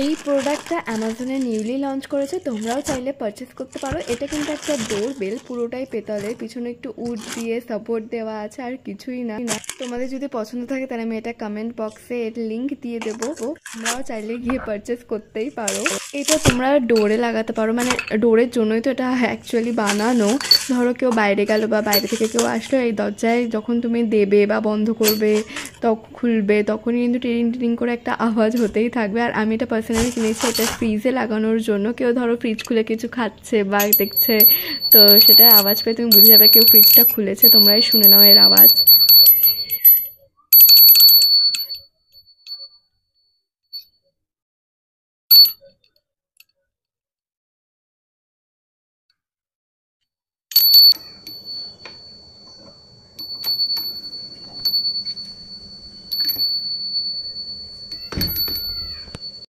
এই প্রোডাক্টটা অ্যামাজনে নিউলি লঞ্চ করেছে, তোমরাও চাইলে পারচেস করতে পারো। এটা কিন্তু একটা ডোর বেল, পুরোটাই পেতলের, পিছনে একটু উড দিয়ে সাপোর্ট দেওয়া আছে, আর কিছুই না। তোমাদের যদি পছন্দ থাকে তাহলে আমি এটা কমেন্ট বক্সে এর লিঙ্ক দিয়ে দেবো, তোমরাও চাইলে গিয়ে পারচেস করতেই পারো। এটা তোমরা ডোরে লাগাতে পারো, মানে ডোরের জন্যই তো এটা অ্যাকচুয়ালি বানানো। ধরো কেউ বাইরে গেল বা বাইরে থেকে কেউ আসলো, এই দরজায় যখন তুমি দেবে বা বন্ধ করবে, তখন খুলবে, তখনই কিন্তু টিরিং টিরিং করে একটা আওয়াজ হতেই থাকবে। আর আমি এটা পার্সোনালি কিনেছি এটা ফ্রিজে লাগানোর জন্য। কেউ ধরো ফ্রিজ খুলে কিছু খাচ্ছে বা দেখছে, তো সেটার আওয়াজ পেয়ে তুমি বুঝে যাবে কেউ ফ্রিজটা খুলেছে। তোমরাই শুনে নাও এর আওয়াজ।